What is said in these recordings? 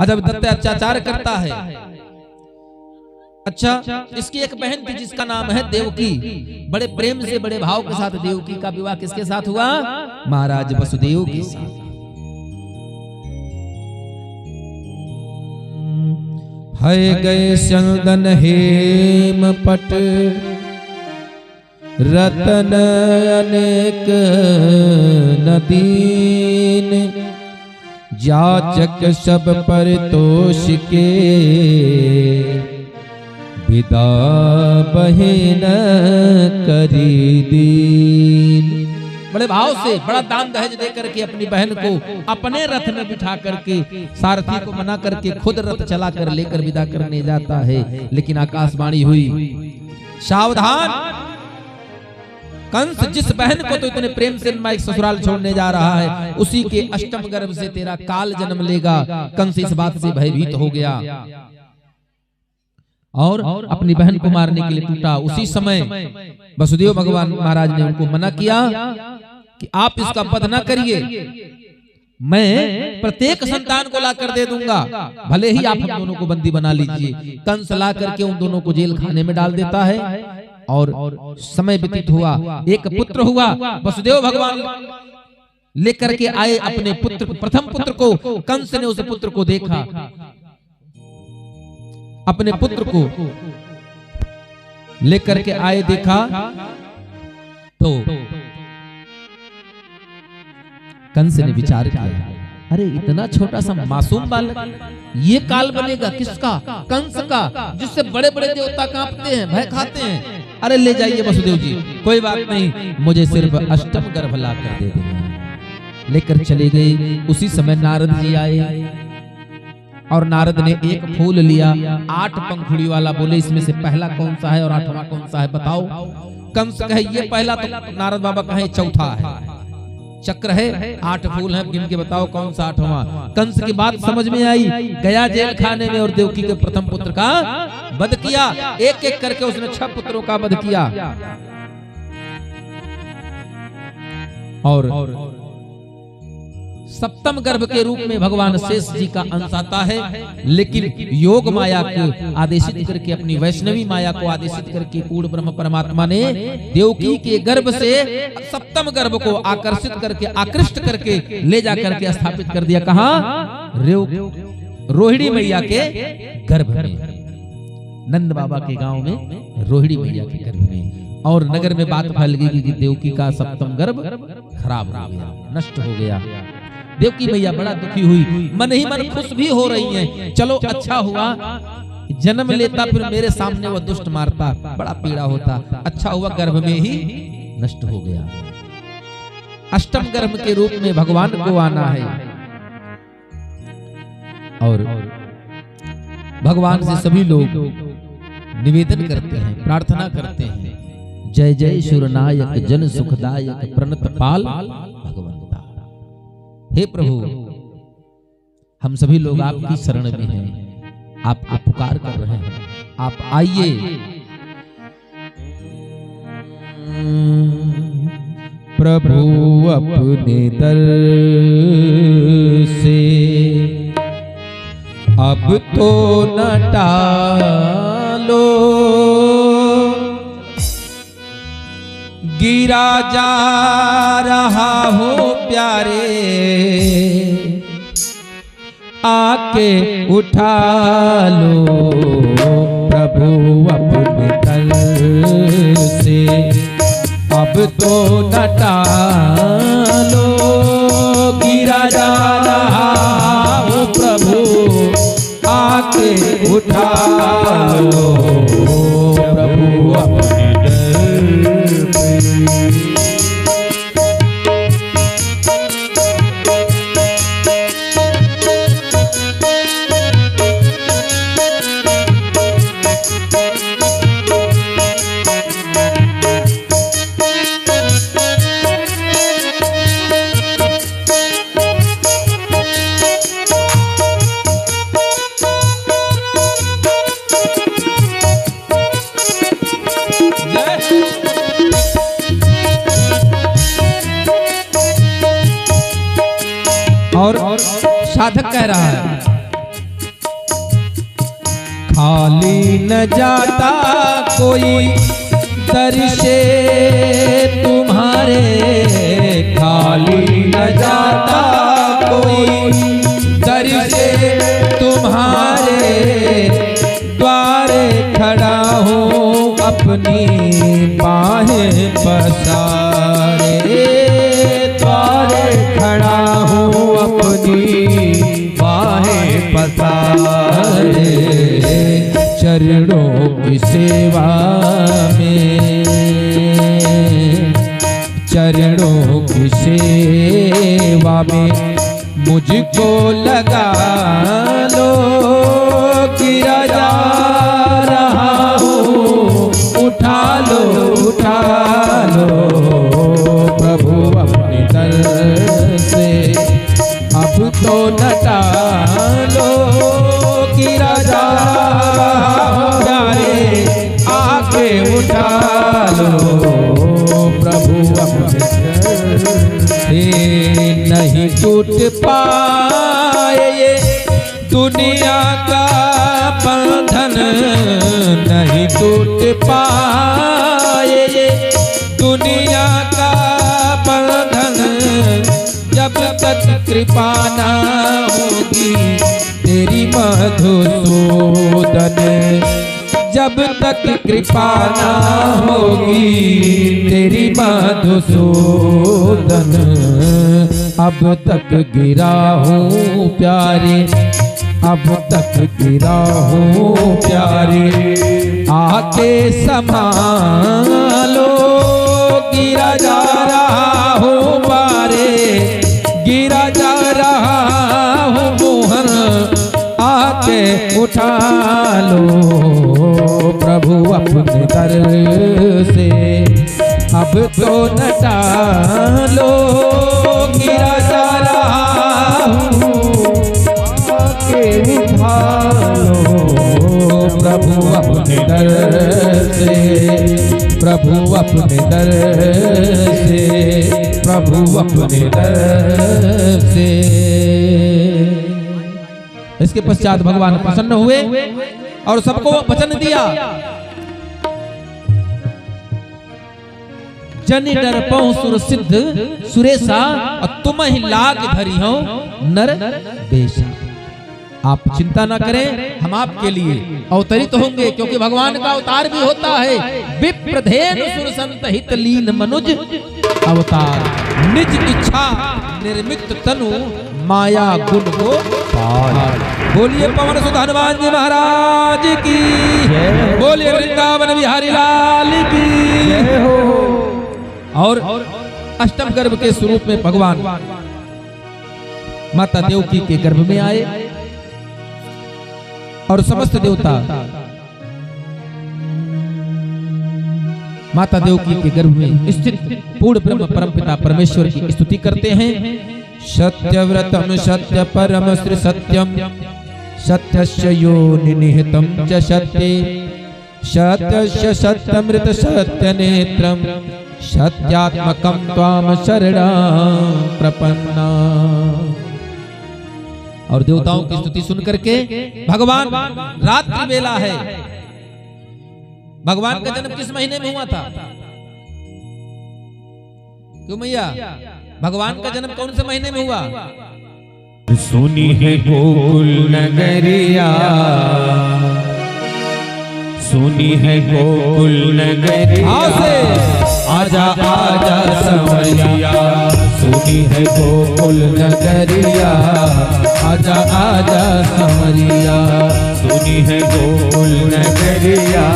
जब दत्त अत्याचार करता है। अच्छा, इसकी एक बहन थी जिसका नाम है देवकी। बड़े प्रेम से बड़े भाव के साथ देवकी का विवाह किसके साथ हुआ? महाराज वसुदेव के साथ। है गए चंदन हेम पट रतन अनेक नदीन, जाचक सब परितोष के विदा बहिन करी दीन। बड़े भाव से बड़ा दान दहेज दे करके अपनी बहन को अपने रथ में बिठा करके सारथी को मना करके खुद रथ चला कर लेकर विदा करने जाता है। लेकिन आकाशवाणी हुई, सावधान, कंस जिस बहन को तो इतने प्रेम से माइक ससुराल छोड़ने जा रहा है, उसी के अष्टम गर्भ से तेरा काल जन्म लेगा। कंस इस बात से भयभीत हो गया और अपनी बहन को मारने के लिए टूटा। उसी समय वसुदेव भगवान महाराज ने उनको मना किया कि आप इसका वध न करिए, मैं प्रत्येक संतान को ला कर दे दूंगा, भले ही आप हम दोनों को बंदी बना लीजिए। कंस ला करके उन दोनों को जेल खाने में डाल देता है और समय व्यतीत हुआ। एक पुत्र हुआ, वसुदेव भगवान लेकर के आए अपने पुत्र, प्रथम पुत्र को। कंस ने उस पुत्र को देखा, अपने पुत्र को लेकर के आए, देखा तो कंस ने विचार किया, अरे इतना छोटा सा मासूम बालक, ये काल बनेगा किसका? कंस का, जिससे बड़े बड़े देवता कांपते हैं, भय खाते हैं। अरे ले जाइए वसुदेव जी, कोई बात नहीं, मुझे सिर्फ अष्टम गर्भ ला कर दे देना। लेकर चले गए। उसी समय नारद जी आए और नारद ने एक फूल लिया, 8 पंखुड़ी वाला, बोले इसमें से पहला कौन सा है और 8वां कौन सा है बताओ। कंस कहे ये पहला, तो नारद बाबा कहे चौथा है। चक्र है, 8 फूल हैं, गिन के बताओ कौन सा 8वां। कंस की बात समझ में आई, गया जेल खाने में और देवकी के प्रथम पुत्र का वध किया। एक एक करके उसने 6 पुत्रों का वध किया। और सप्तम गर्भ के रूप में भगवान शेष जी का अंश आता है। लेकिन योग माया को आदेशित करके, अपनी वैष्णवी माया को आदेशित करके पूर्ण ब्रह्म परमात्मा ने देवकी के गर्भ से सप्तम गर्भ को आकर्षित करके, आकृष्ट करके ले जा करके स्थापित कर दिया। कहां? रोहिणी मैया के गर्भ में, नंद बाबा के गांव में रोहिणी मैया के गर्भ में। और नगर में बात फैल गई कि देवकी का सप्तम गर्भ खराब हो गया, नष्ट हो गया। देवकी मैया बड़ा दुखी हुई, मन ही मन खुश भी हो रही हैं। चलो अच्छा हुआ, जन्म लेता फिर मेरे सामने वो दुष्ट मारता, बड़ा पीड़ा होता। अच्छा हुआ गर्भ में ही नष्ट हो गया। अष्टम गर्भ के रूप में भगवान को आना है और भगवान से सभी लोग निवेदन करते हैं, प्रार्थना करते हैं, जय जय सुरनायक जन सुखदायक प्रणत पाल भगवंता। हे प्रभु, हम सभी लोग आपकी शरण में हैं, आपको पुकार कर रहे हैं, आप आइए। प्रभु अपने दर से अब तो न टालो, गिरा जा रहा हूँ प्यारे, आके उठा लो। प्रभु अपने दर से अब तो न टालो, गिरा जा रहा हूँ प्रभु, आके उठा लो। प्रभु अपने दर पे और साधक कह रहा है, न जाता कोई दर से तुम्हारे, खाली न जाता कोई दर से तुम्हारे, द्वारे खड़ा हूँ अपनी बाहें पसारे, द्वारे खड़ा हूँ अपनी बाहें पसारे, चरणों की सेवा में, चरणों की सेवा में मुझको लगा लो, गिरा जा रहा हूँ, उठा लो उठा लो प्रभु अपने दर से, अब तो न टालो, गिरा जा रहा हूँ प्यारे, आके उठा लो प्रभु अपने दर से। नहीं टूट पाए ये दुनिया का बंधन, नहीं टूट पाए ये दुनिया का बंधन, जब तक कृपा ना होगी तेरी मधुसूदन, जब तक कृपा ना होगी तेरी मधुसूदन, अब तक गिरा हूँ प्यारे, अब तक गिरा हूँ प्यारे, आके संभालो, गिरा जा रहा हूँ पारे, गिरा जा रहा हूँ मोहन, आके उठा लो प्रभु अपने दर से, अब तो न टालो, गिरा जा रहा हूँ, आके उठा लो प्रभु अपने दर से, प्रभु अपने दर से, प्रभु अपने दर से। इसके पश्चात भगवान प्रसन्न हुए और सबको वचन दिया, जनि डर पहुँ सुर सिद्ध सुरेशा, और तुम ही लाग धरी हो नर बेशा। आप चिंता ना करें, हम आपके लिए अवतरित होंगे, क्योंकि भगवान का अवतार भी होता है। विप्रधेनु सुर संत हित लीन मनुज अवतार, निज इच्छा निर्मित तनु माया गुण को पार। बोलिए पवन सुत हनुमान जी महाराज की, बोलिए वृंदावन बिहारी लाल की हो। और अष्टम गर्भ के स्वरूप में भगवान माता देवकी के गर्भ में आए और समस्त देवता माता देवकी के गर्भ में स्थित पूर्ण ब्रह्म परमपिता परमेश्वर की स्तुति करते हैं। सत्यव्रतम सत्य परम श्री सत्यम, सत्यस्य योनि निहितम च सत्ये, सत्यस्य सत्यमृत सत्य नेत्रम, सत्यात्मकं त्वाम शरणं प्रपन्ना। और देवताओं की स्तुति सुन करके भगवान, रात्रि बेला है, भगवान का जन्म किस महीने में हुआ था? क्यों मैया, भगवान का जन्म कौन से महीने में हुआ? सुनी है गोकुल नगरिया, सुनी है गोकुल नगरिया, आजा आजा संवरिया, सुनी है गोकुल नगरिया, आजा आजा संवरिया, सुनी है गोकुल नगरिया,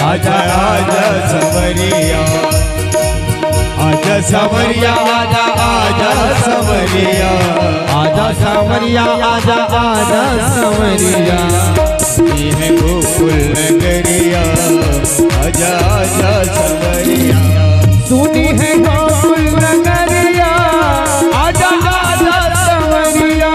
आजा आजा संवरिया, आजा संवरिया, आजा आजा संवरिया, आजा संवरिया, आजा आजा संवरिया, सुनी है गोकुल नगरिया, आजा आजा संवरिया, सुनी है गोकुल नगरिया, आजा आजा संवरिया।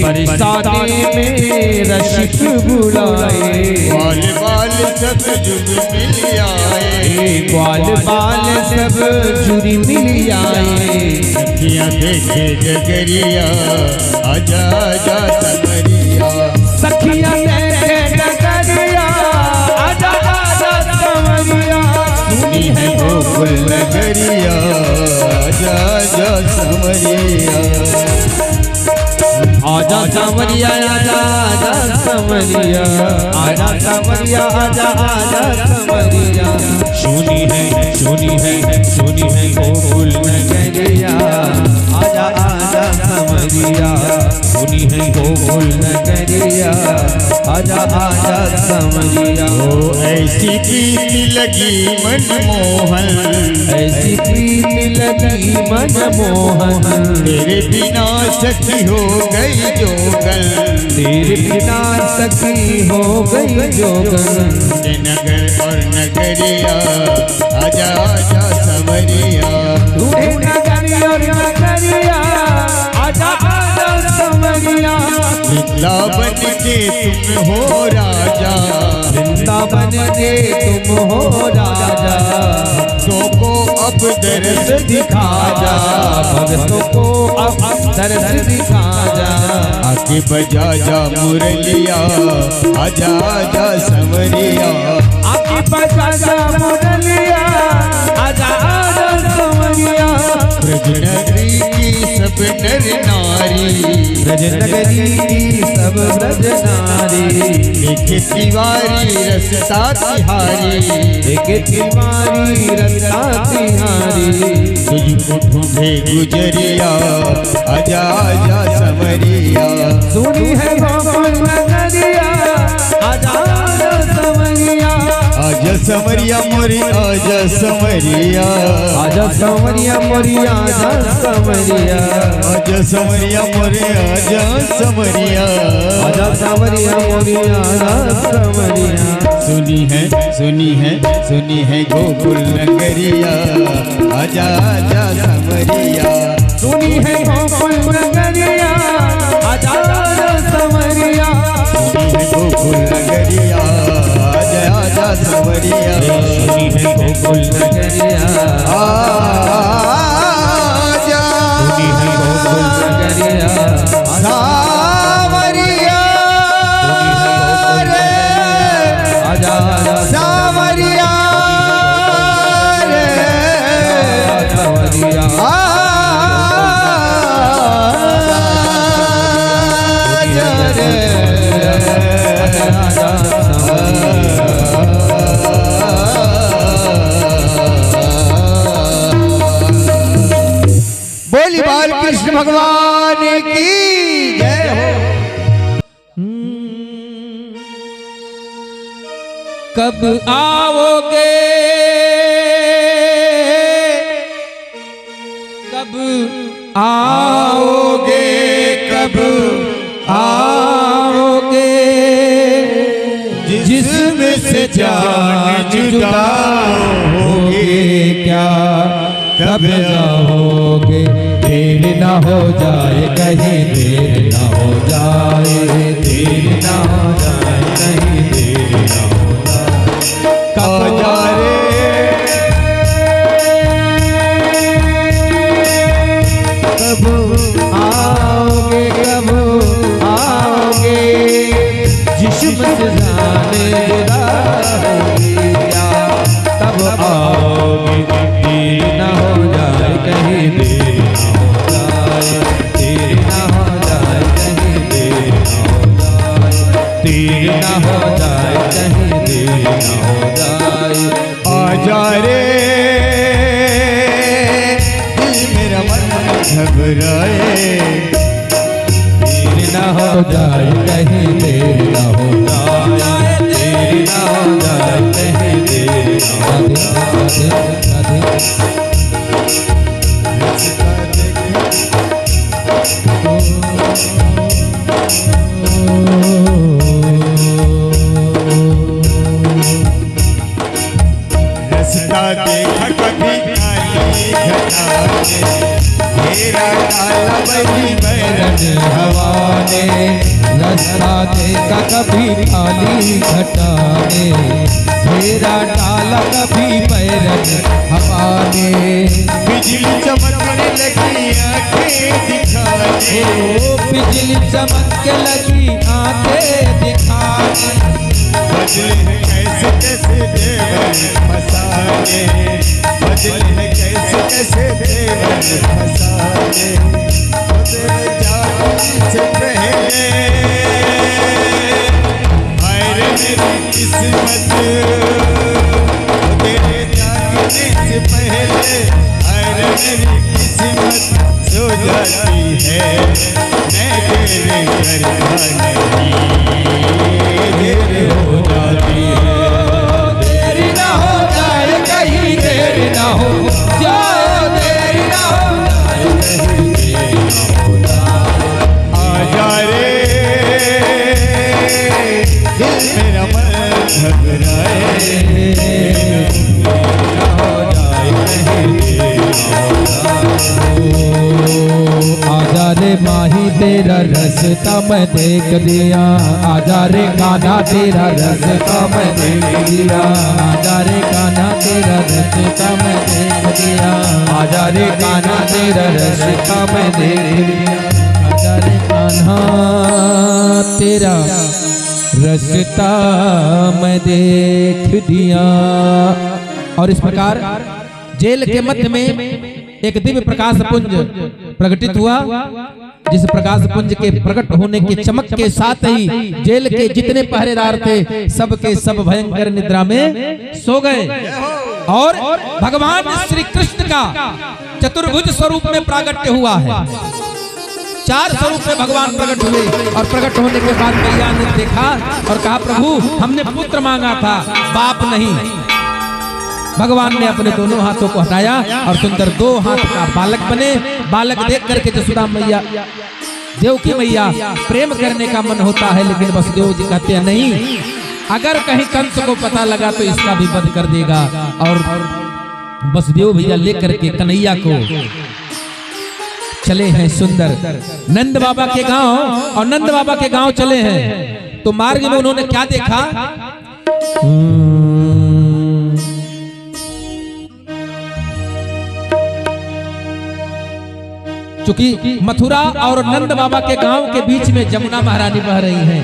बरसाने में रशिक बुलाए, बाल बाल सब जुग मिल आए, ग्वाल बाल सब जुड़ी मिल आए। सखियां देखे डगरिया आजा आजा समरिया, सखियां देखे डगरिया आजा आजा समरिया। सुनी है गोकुल नगरिया आजा आजा समरिया, आजा सांवरिया आजा आजा सांवरिया, आजा सांवरिया आजा आजा सांवरिया। सुनी है गोकुल नगरिया आजा आजा सांवरिया, सुनी है गोकुल नगरिया आजा आजा सांवरिया। ओ ऐसी प्रीति लगी मनमोहन, ऐसी प्रीति लगी मनमोहन, तेरे बिना सखी हो गई जोगन, तेरे बिना सखी हो गई जोगन। नगर और नगरिया आजा आजा समरिया, नगरी और नगरिया आजा आजा समरिया। वृंदावन के तुम हो राजा, वृंदावन के तुम हो राजा, भक्तों को अब दर्श दिखा जा, भक्तों को अब दर्श दिखा जा। आके बजा जा मुरलिया आजा आजा समरिया, आके बजा जा मुरलिया आजा आजा समरिया। ब्रज नगरी की सब नर नारी, ब्रज नगरी की सब ब्रज नारी, देखे तिवारी रसता तिहारी, देखे तिवारी रसता तिहारी। तुझको ढूंढे गुजरिया आजा आजा समरिया, सुनी है गोकुल नगरिया आजा आजा समरिया। आजा समरिया मोरी आजा समरिया, आजा समरिया मोरी आजा समरिया, आजा समरिया मोरी आजा समरिया, आजा समरिया मोरी आजा समरिया। सुनी है गोकुल नगरिया आजा आजा समरिया, सुनी है गोकुल नगरिया आजा आजा समरिया, सुनी है गोकुल नगरिया आजा आजा समरिया, सुनी है गोकुल नगरिया आजा, सुनी है गोकुल नगरिया सावरिया रे आजा आजा सावरिया रे समरिया। बोली बाल कृष्ण भगवान की जय हो। कब आओगे, कब आओगे, कब आओगे, जिस्म से जान जुदा होगे क्या कब आओगे। देर न हो जाए कहीं, देर न हो जाए, देर न हो जाए कहीं, देर न हो जाए। कब जा रे कब आओगे, कब आओगे, जिस्म से जाने जुदा होगी क्या कब आओगे। देर न हो जाए कहीं, देर न हो जाए, देर न हो जाए कहीं, देर न हो जाए, देर न हो जाए कहीं, देर न हो जाए। आजा रे दिल मेरा मन घबराए, देर न हो जाए कहीं, देर न हो जाए, देर न हो जाए कहीं, देर न हो जाए। रास्ता देखा कभी काली घटा ने, घेरा काला कभी बैरन हवा ने, रास्ता देखा कभी खाली घटा ने, फेरा डाला कभी बैरन हवा ने। बिजली चमकने लगी आंखें दिखाने, ओ बिजली चमकने लगी आंखें दिखाने, बदले हैं कैसे कैसे देवर फसाने, बदले हैं कैसे कैसे देवर फसाने। बदले जाने से पहले हाय रे मेरी किस्मत, तेरे जाने से पहले हाय रे मेरी किस्मत सो जाती है। मैं तेरे करता नहीं, देर हो जाती है। देरी ना हो जाए कहीं, देरी ना हो जाए, देरी ना हो आजा रे दिल मेरा मन घबराए, आजा रे माही तेरा रास्ता मैं देख दिया, आजा रे कान्हा तेरा रास्ता मैं देख दिया, आजा रे कान्हा तेरा रास्ता मैं देख दिया, आजा रे कान्हा तेरा रास्ता मैं देख दिया, आजा रे कान्हा तेरा रास्ता मैं देख दिया। और इस प्रकार जेल के मध्य में एक दिव्य प्रकाश पुंज प्रकटित हुआ, जिस प्रकाश पुंज के प्रकट होने के चमक के साथ ही जेल के जितने पहरेदार थे सबके सब भयंकर निद्रा में सो गए। और भगवान श्री कृष्ण का चतुर्भुज स्वरूप में प्रागट्य हुआ है। 4 स्वरूप में भगवान प्रकट हुए और प्रकट होने के बाद मैया ने देखा और कहा, प्रभु हमने पुत्र मांगा था, बाप नहीं। भगवान ने अपने दोनों हाथों को हटाया और सुंदर 2 हाथ का बालक बने। बालक देख करके जसोदा मैया, देवकी मैया प्रेम करने का मन होता है, लेकिन वसुदेव जी कहते हैं नहीं, अगर कहीं कंस को पता लगा तो इसका भी वध कर देगा। और वसुदेव भैया लेकर के कन्हैया को चले हैं सुंदर नंद बाबा के गांव, और नंद बाबा के गांव चले हैं तो मार्ग में उन्होंने क्या देखा, चूंकि मथुरा और नंद बाबा के गांव के बीच में जमुना महारानी बह रही हैं।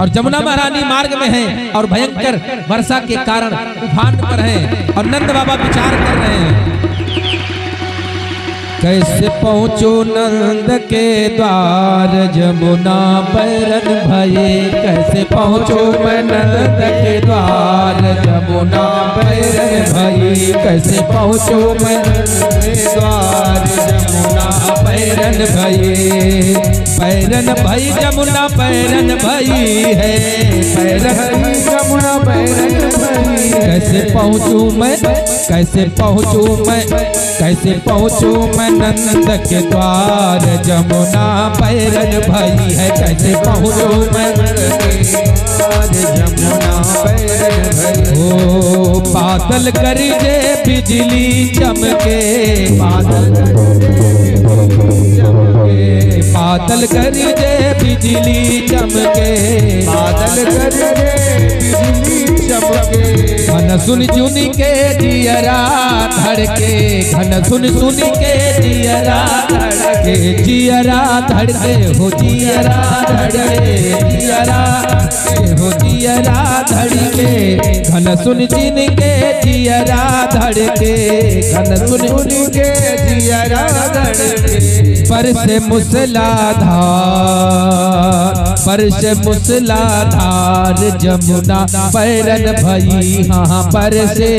और जमुना महारानी मार्ग में है और भयंकर वर्षा के कारण उफान पर है, और नंद बाबा विचार कर रहे हैं कैसे पहुँचो नंद के द्वार, जमुना बैरन भये कैसे पहुँचो मैं नंद के द्वार, जमुना बैरन भये कैसे पहुँचो मैं नंद के द्वार, जमुना बैरन भये। बैरन भई जमुना बैरन भई है, बैरन जमुना बैरन भई, कैसे पहुँचूं मैं, कैसे पहुँचूं मैं, कैसे पहुँचूं मैं नंद के द्वार, जमुना बैरन भई है कैसे पहुँचूं मैं नंद के द्वार, जमुना बैरन भई। ओ बादल गरजे बिजली चमके, बादल बादल गरजे बिजली चमके, बादल गरजे बिजली चमके, घन सुन सुनी के जियरा धड़के, घन सुन सुनी के जियरा धड़के, जियरा धड़के हो जियरा धड़के, जियरा हो जियरा धड़के, घन सुन सुन के जियरा धड़के, घन सुन सुन के जियरा धड़के। पर से मूसलाधार, पर से मूसलाधार जमुना बैरन भई, हाँ पर से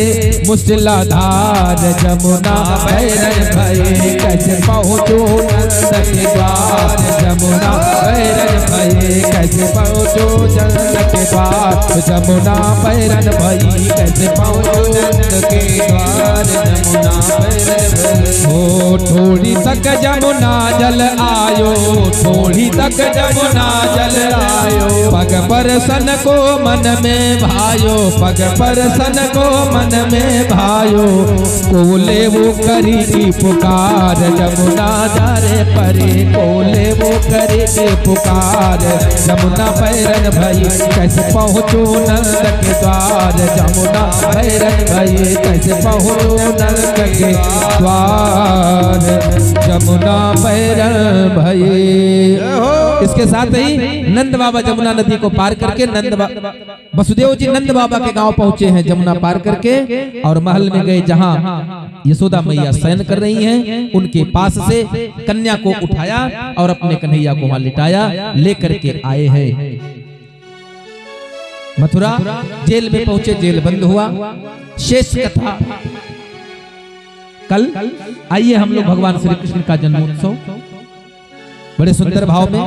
मूसलाधार जमुना बैरन भई, कैसे पहुँचो नंद के द्वार, जमुना बैरन भई कैसे पहुँचो नंद के द्वार, जमुना बैरन भई कैसे पहुँचो नंद के द्वार, जमुना बैरन भई। ओ थोड़ी तक जमुना जल आयो, थोड़ी तक जमुना जल आयो। पग पर सन को मन में भायो, पग पर सन को मन में भायो। कोले वो करी की पुकार, जमुना जारे परे। कोले वो करी की पुकार, जमुना पैरन भई कैसे पहुँचो नंद के द्वार। जमुना पैरन भई कैसे पहुँचो नंद के द्वार। जमुना पैरन भई। इसके साथ ही नंद बाबा जमुना नदी को पार करके वसुदेव जी नंद बाबा के गांव पहुंचे हैं जमुना पार करके, और महल में गए जहां यशोदा मैया शयन कर रही हैं। उनके पास से कन्या को उठाया और अपने कन्हैया को वहां लिटाया, लेकर के आए हैं मथुरा। जेल में पहुंचे, जेल बंद हुआ। शेष कथा कल। आइए हम लोग भगवान श्री कृष्ण का जन्मोत्सव बड़े सुंदर भाव में।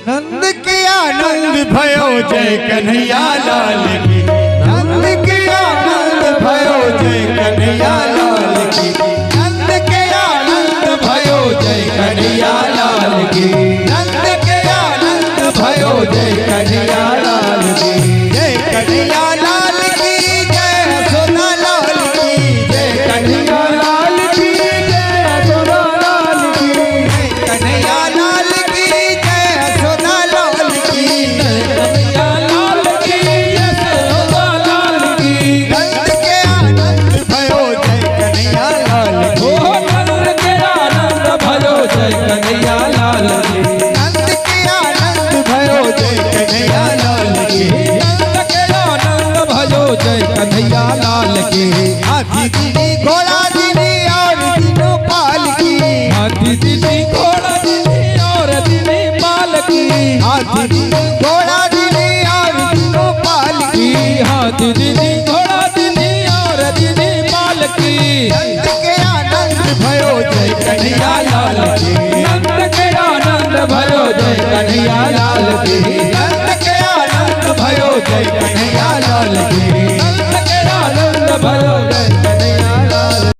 नंद के आनंद भयो जय कन्हैया लाल की, नंद के आनंद भयो जय कन्हैया लाल की, नंद के आनंद भयो जय कन्हैया लाल की, नंद के आनंद भयो जय कन्हैया लाल की, जय कन्हैया लाल की, जय यशोदा लाल की, जय कन्हैया लाल की, जय यशोदा लाल की, जय कन्हैया लाल की, जय यशोदा लाल की, कन्हैया लाल की, यशोदा लाल की। नंद के आनंद भयो जय कन्हैया लाल की, ओ नंद के आनंद भयो जय कन्हैया लाल की, नंद के आनंद भयो जय कन्हैया लाल की, नंद के आनंद भयो जय कन्हैया लाल की। हाथी दीदी घोड़ा दीदी और तीनों पाल की, हाथी दीदी घोड़ा दीदी और दीदी पाल की, हाथी दीदी घोड़ा दीदी और तीनों पाल की, हाथी दीदी घोड़ा दीदी और दीदी पाल की। नंद के आनंद भयो जय कन्हैया लाल की, नंद के आनंद भयो जय कन्हैया लाल की, नंद के आनंद भयो जय कन्हैया लाल की, नंद के आनंद भयो जय